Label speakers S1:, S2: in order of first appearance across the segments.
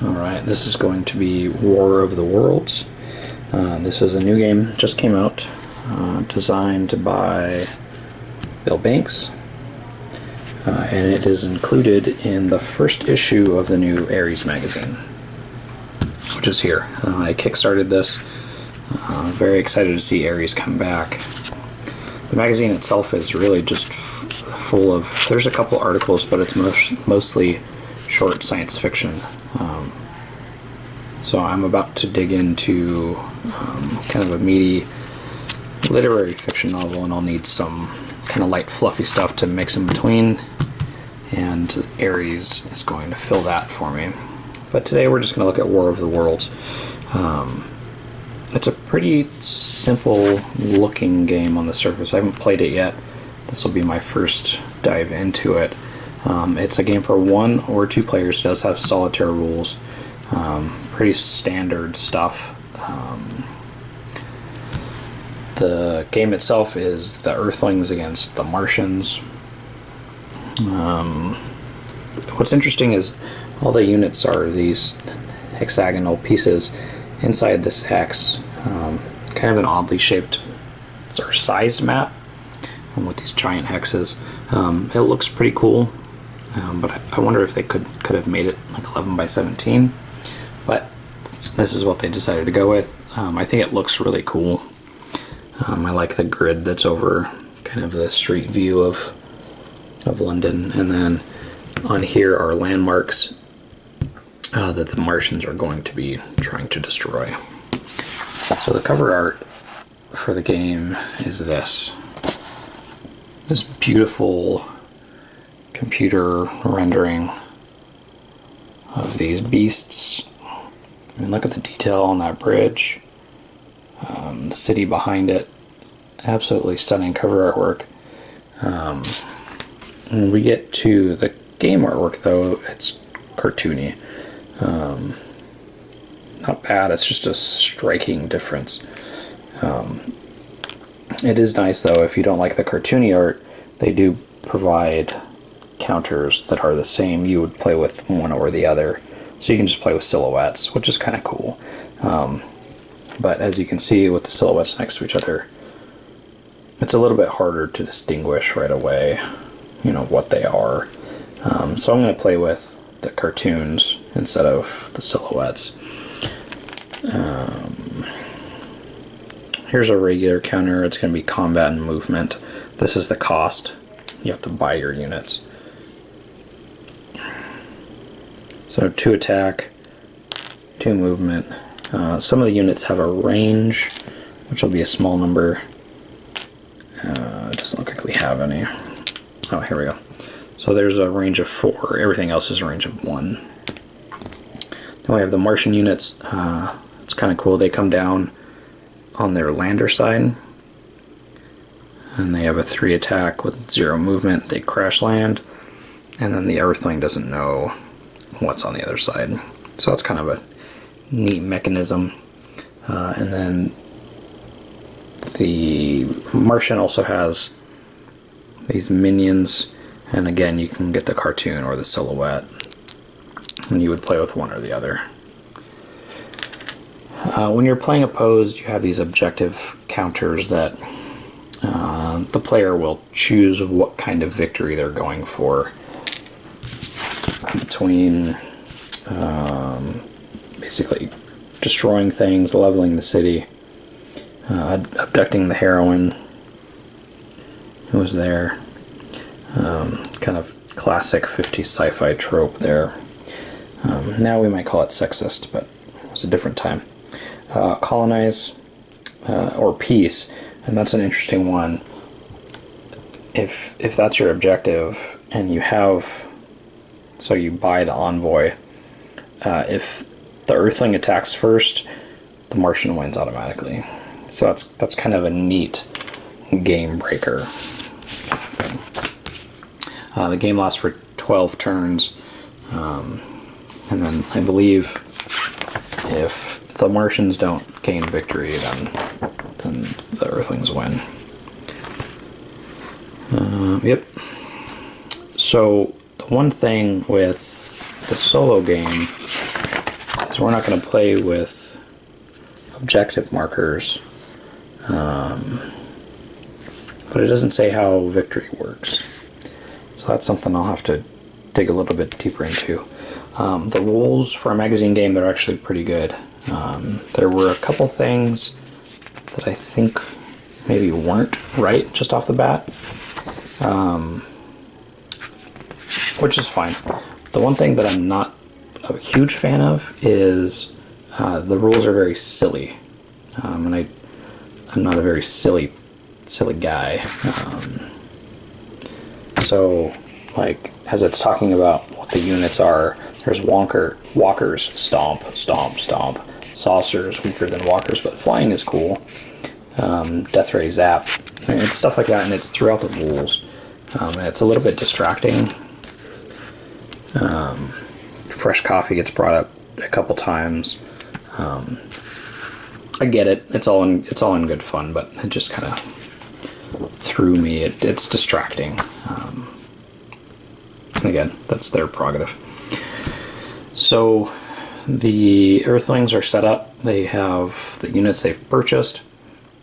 S1: Alright, this is going to be War of the Worlds. This is a new game, just came out, designed by Bill Banks, and it is included in the first issue of the new Ares magazine, which is here. I kickstarted this. Very excited to see Ares come back. The magazine itself is really just full of, there's a couple articles, but it's mostly short science fiction. So I'm about to dig into kind of a meaty literary fiction novel, and I'll need some kind of light fluffy stuff to mix in between, and Ares is going to fill that for me. But today we're just going to look at War of the Worlds. It's a pretty simple looking game on the surface. I haven't played it yet. This will be my first dive into it. It's a game for 1 or 2 players. It does have solitaire rules. Pretty standard stuff. The game itself is the Earthlings against the Martians. What's interesting is all the units are these hexagonal pieces inside this hex. Kind of an oddly shaped or sized map with these giant hexes. It looks pretty cool, but I wonder if they could have made it like 11 by 17. But this is what they decided to go with. I think it looks really cool. I like the grid that's over kind of the street view of London, and then on here are landmarks that the Martians are going to be trying to destroy. So the cover art for the game is this beautiful computer rendering of these beasts. I mean, look at the detail on that bridge, the city behind it. Absolutely stunning cover artwork. When we get to the game artwork, though, it's cartoony. Not bad, it's just a striking difference. It is nice, though, if you don't like the cartoony art, they do provide counters that are the same. You would play with one or the other, so you can just play with silhouettes, which is kind of cool. But as you can see with the silhouettes next to each other, it's a little bit harder to distinguish right away, you know, what they are. So I'm going to play with the cartoons instead of the silhouettes. Here's a regular counter. It's going to be combat and movement. This is the cost. You have to buy your units. So 2 attack, 2 movement. Some of the units have a range, which will be a small number. It doesn't look like we have any. Oh, here we go. So there's a range of 4. Everything else is a range of 1. Then we have the Martian units. It's kind of cool. They come down on their lander side, and they have a 3 attack with 0 movement. They crash land, and then the Earthling doesn't know what's on the other side. So that's kind of a neat mechanism. And then the Martian also has these minions, and again, you can get the cartoon or the silhouette, and you would play with one or the other. When you're playing opposed, you have these objective counters that the player will choose what kind of victory they're going for, between basically destroying things, leveling the city, abducting the heroine who was there. Kind of classic 50s sci-fi trope there. Now we might call it sexist, but it was a different time. Colonize or peace, and that's an interesting one. If that's your objective, and you have, so you buy the envoy, if the Earthling attacks first, the Martian wins automatically. So that's kind of a neat game breaker. The game lasts for 12 turns, and then I believe if the Martians don't gain victory, then the Earthlings win. Yep. So the one thing with the solo game because we're not going to play with objective markers. But it doesn't say how victory works. So that's something I'll have to dig a little bit deeper into. The rules for a magazine game, they're actually pretty good. There were a couple things that I think maybe weren't right just off the bat, which is fine. The one thing that I'm not a huge fan of is the rules are very silly, and I'm not a very silly guy. So, like, as it's talking about what the units are, there's walkers, stomp, stomp, stomp. Saucers, weaker than walkers, but flying is cool. Death ray, zap. I mean, it's stuff like that, and it's throughout the rules. And it's a little bit distracting. Fresh coffee gets brought up a couple times. I get it. It's all in good fun, but it just kind of threw me. It's distracting. Again, that's their prerogative. So the Earthlings are set up. They have the units they've purchased,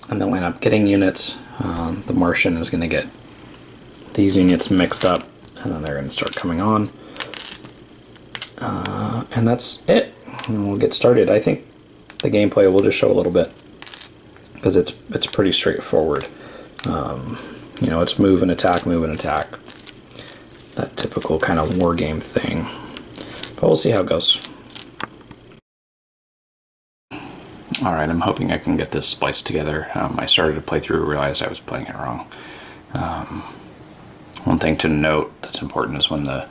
S1: and they'll end up getting units. The Martian is going to get these units mixed up, and then they're going to start coming on. And that's it. And we'll get started. I think the gameplay will just show a little bit, because it's pretty straightforward. You know, it's move and attack, move and attack. That typical kind of war game thing. But we'll see how it goes. Alright, I'm hoping I can get this spliced together. I started to play through, realized I was playing it wrong. One thing to note that's important is when the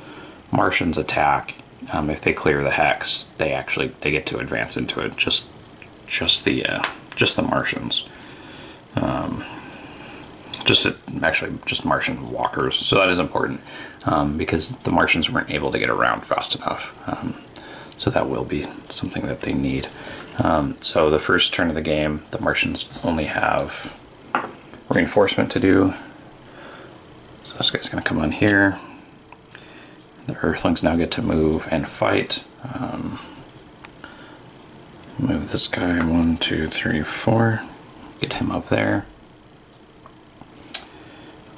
S1: Martians attack, if they clear the hex, they get to advance into it. Just the Martians. Just Martian walkers. So that is important, because the Martians weren't able to get around fast enough. So that will be something that they need. So the first turn of the game, the Martians only have reinforcement to do. So this guy's going to come on here. The Earthlings now get to move and fight. Move this guy 1, 2, 3, 4. Get him up there.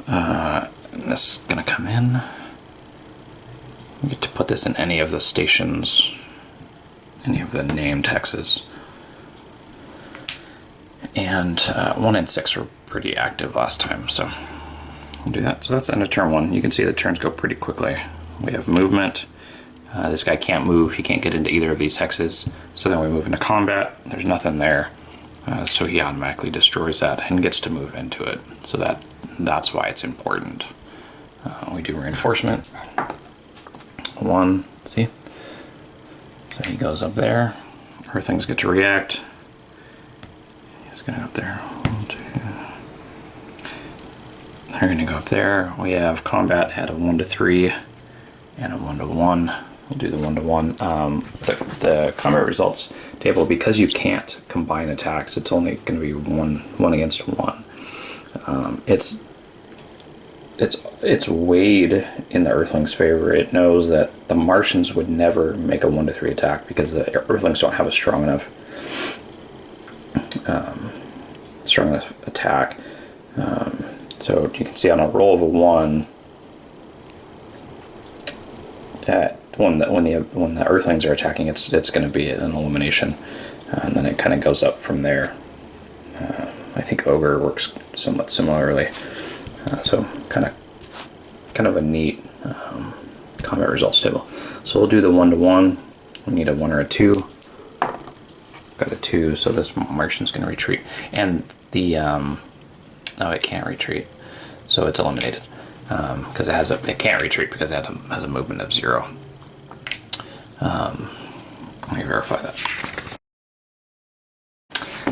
S1: And this is going to come in. We get to put this in any of the stations, any of the named hexes. And 1 and 6 were pretty active last time, so we'll do that. So that's the end of turn 1. You can see the turns go pretty quickly. We have movement. This guy can't move. He can't get into either of these hexes. So then we move into combat. There's nothing there. So he automatically destroys that and gets to move into it. So that's why it's important. We do reinforcement. 1, see? So he goes up there. Earthlings get to react. He's going to go up there. 1, 2. They're going to go up there. We have combat at a 1 to 3 and a 1 to 1. We'll do the 1 to 1. The combat results table, because you can't combine attacks, it's only going to be one against 1. It's weighed in the Earthlings' favor. It knows that the Martians would never make a 1 to 3 attack because the Earthlings don't have a strong enough attack. So you can see on a roll of a 1, when the Earthlings are attacking, it's going to be an elimination, and then it kind of goes up from there. I think Ogre works somewhat similarly. So kind of a neat combat results table. So we'll do the 1 to 1. We need a 1 or a 2. Got a 2, so this Martian's going to retreat. And the oh, it can't retreat, so it's eliminated because it can't retreat because it has a movement of 0. Let me verify that.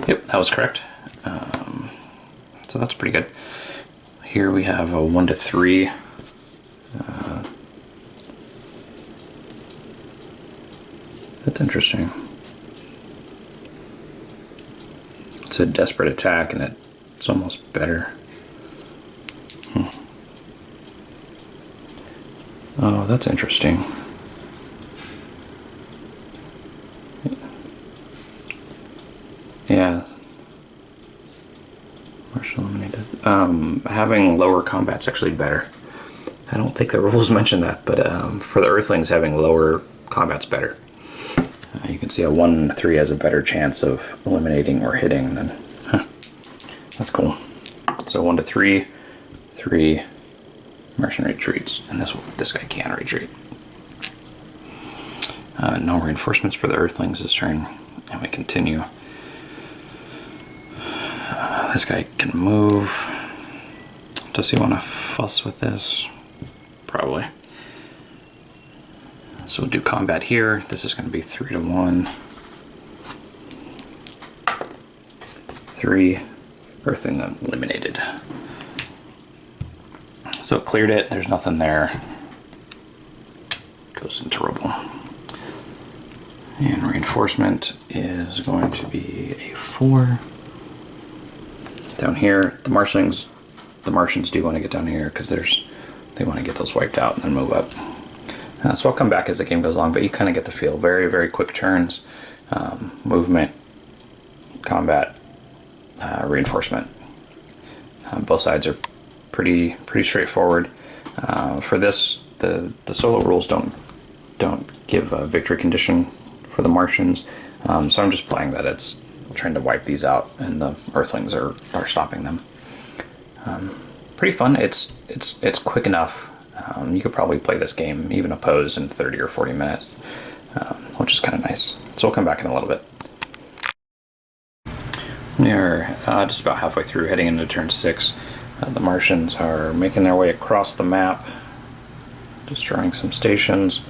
S1: Yep, that was correct. So that's pretty good. Here we have a 1 to 3. That's interesting. It's a desperate attack, and it's almost better. Oh, that's interesting. Yeah. Martial eliminated. Having lower combat's actually better. I don't think the rules mention that, but for the Earthlings, having lower combat's better. You can see a 1-3 has a better chance of eliminating or hitting than. Huh, that's cool. So 1-3, 3 Martian retreats, and this guy can retreat. No reinforcements for the Earthlings this turn, and we continue. This guy can move. Does he want to fuss with this? Probably. So we'll do combat here. This is going to be 3-1. 3 Earthling eliminated. So it cleared it. There's nothing there. Goes into rubble. And reinforcement is going to be a 4. Down here, the Martians do want to get down here because they want to get those wiped out and then move up. So I'll come back as the game goes along, but you kind of get the feel. Very, very quick turns, movement, combat, reinforcement. Both sides are pretty straightforward. For this, the solo rules don't give a victory condition for the Martians, so I'm just playing that it's trying to wipe these out, and the Earthlings are stopping them. Pretty fun. It's quick enough. You could probably play this game, even opposed, in 30 or 40 minutes, which is kind of nice. So we'll come back in a little bit. We are just about halfway through, heading into turn 6. The Martians are making their way across the map, destroying some stations.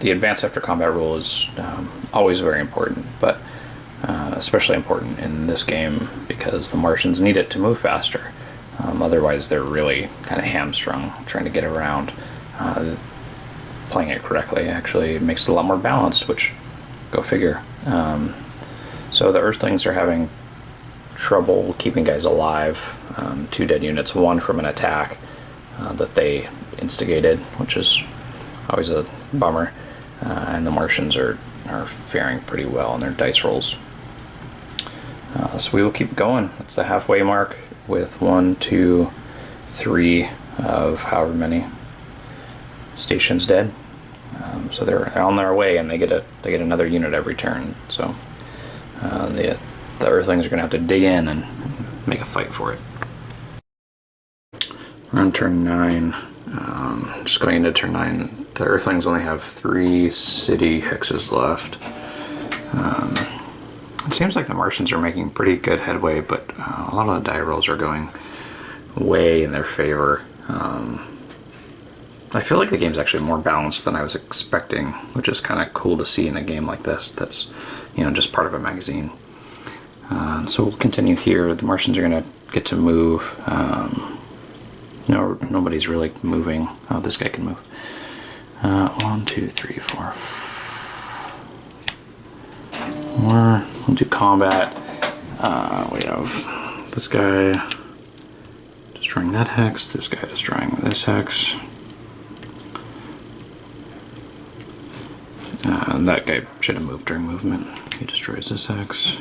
S1: The advance after combat rule is always very important, but especially important in this game because the Martians need it to move faster. Otherwise, they're really kind of hamstrung trying to get around. Playing it correctly actually makes it a lot more balanced, which, go figure. So the Earthlings are having trouble keeping guys alive. 2 dead units, 1 from an attack that they instigated, which is always a bummer. And the Martians are faring pretty well in their dice rolls. So we will keep going. It's the halfway mark with 1, 2, 3 of however many stations dead. So they're on their way, and they get another unit every turn. So the Earthlings are going to have to dig in and make a fight for it. We're on turn 9. Just going into turn 9, the Earthlings only have 3 city hexes left. It seems like the Martians are making pretty good headway, but a lot of the die rolls are going way in their favor. I feel like the game's actually more balanced than I was expecting, which is kind of cool to see in a game like this that's, just part of a magazine. So we'll continue here. The Martians are going to get to move. No, nobody's really moving. Oh, this guy can move. 1, 2, 3, 4. We'll do combat. We have this guy destroying that hex, this guy destroying this hex. That guy should have moved during movement. He destroys this hex.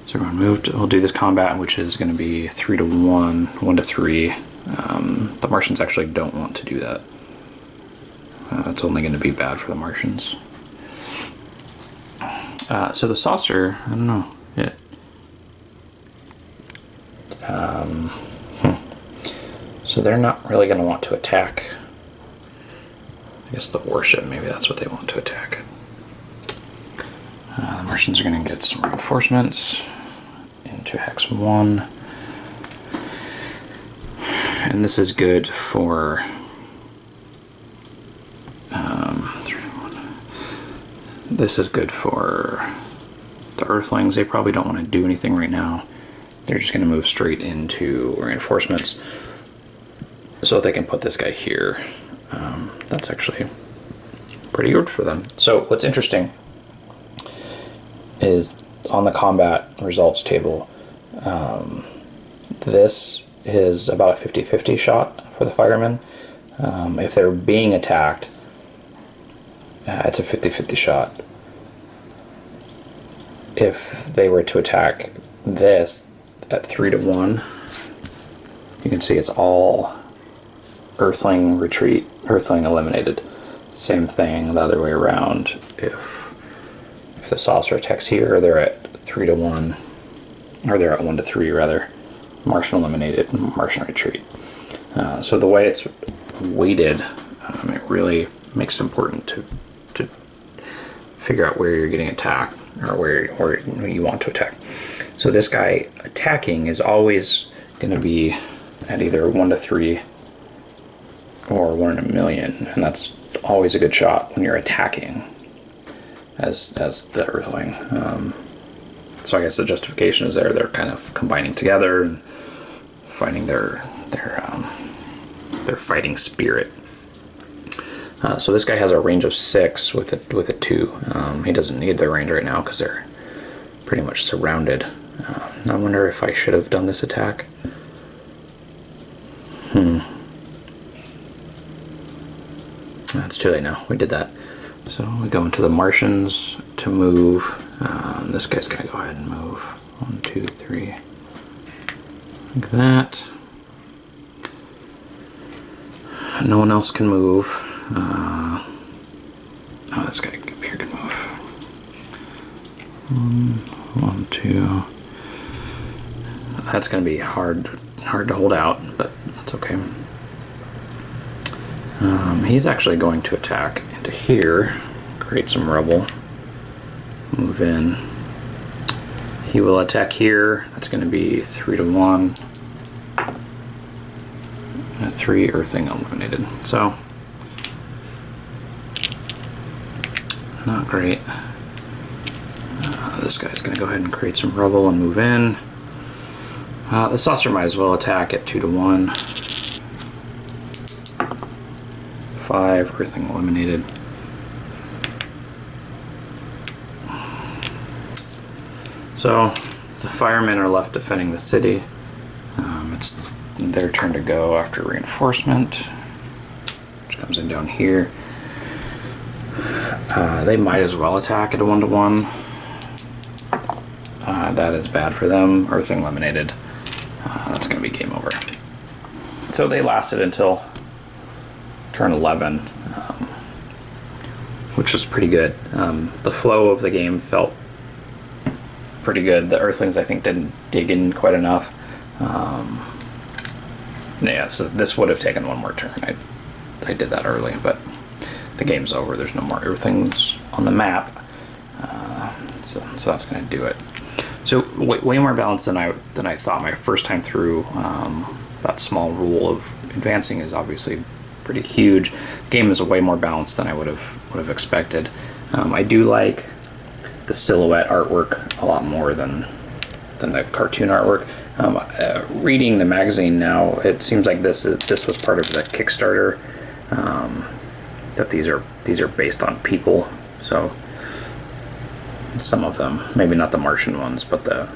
S1: So everyone moved. We'll do this combat, which is going to be 3-1, 1-3. The Martians actually don't want to do that. It's only going to be bad for the Martians. So the saucer, I don't know. So they're not really going to want to attack. I guess the warship, maybe that's what they want to attack. The Martians are going to get some reinforcements into Hex 1. And this is good for... This is good for the Earthlings. They probably don't want to do anything right now. They're just going to move straight into reinforcements so that they can put this guy here. That's actually pretty good for them. So what's interesting is on the combat results table, this is about a 50-50 shot for the firemen. If they're being attacked, it's a 50-50 shot. if they were to attack this at 3 to 1, you can see it's all Earthling retreat, Earthling eliminated. Same thing the other way around. If the saucer attacks here, they're at 3 to 1, or they're at 1 to 3 rather. Martian eliminated, Martian retreat. So the way it's weighted, it really makes it important to figure out where you're getting attacked or where you want to attack. So this guy attacking is always going to be at either 1 to 3 or 1 in a million, and that's always a good shot when you're attacking as the Earthling. So I guess the justification is there. They're kind of combining together and finding their fighting spirit. So this guy has a range of 6 with a 2. He doesn't need their range right now because they're pretty much surrounded. I wonder if I should have done this attack. It's too late now. We did that. So we go into the Martians to move. This guy's gonna go ahead and move. 1, 2, 3. Like that. No one else can move. This guy up here can move. 1, 2. That's going to be hard to hold out, but that's okay. He's actually going to attack into here, create some rubble, move in. He will attack here. That's going to be 3 to 1. A 3 Earthing eliminated. So not great. This guy's going to go ahead and create some rubble and move in. The saucer might as well attack at 2 to 1. 5 Earthing eliminated. So the firemen are left defending the city. It's their turn to go after reinforcement, which comes in down here. They might as well attack at a 1 to 1. That is bad for them. Earthing eliminated. That's going to be game over. So they lasted until turn 11, which was pretty good. The flow of the game felt pretty good. The Earthlings, I think, didn't dig in quite enough. Yeah, so this would have taken one more turn. I did that early, but the game's over. There's no more Earthlings on the map, so that's going to do it. So way more balanced than I thought my first time through. That small rule of advancing is obviously pretty huge. The game is way more balanced than I would have expected. I do like the silhouette artwork a lot more than the cartoon artwork. Reading the magazine now, it seems like this was part of the Kickstarter. That these are based on people. So some of them, maybe not the Martian ones, but the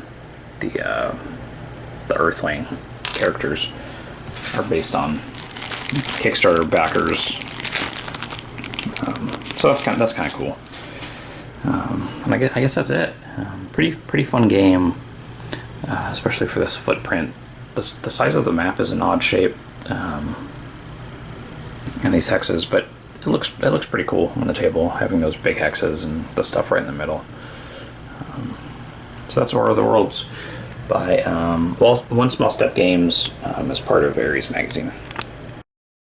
S1: Earthling characters are based on Kickstarter backers. So that's kind of cool. And I guess that's it. Pretty fun game, especially for this footprint. The size of the map is an odd shape, and these hexes, but it looks pretty cool on the table, having those big hexes and the stuff right in the middle. So that's War of the Worlds by One Small Step Games, as part of Ares magazine.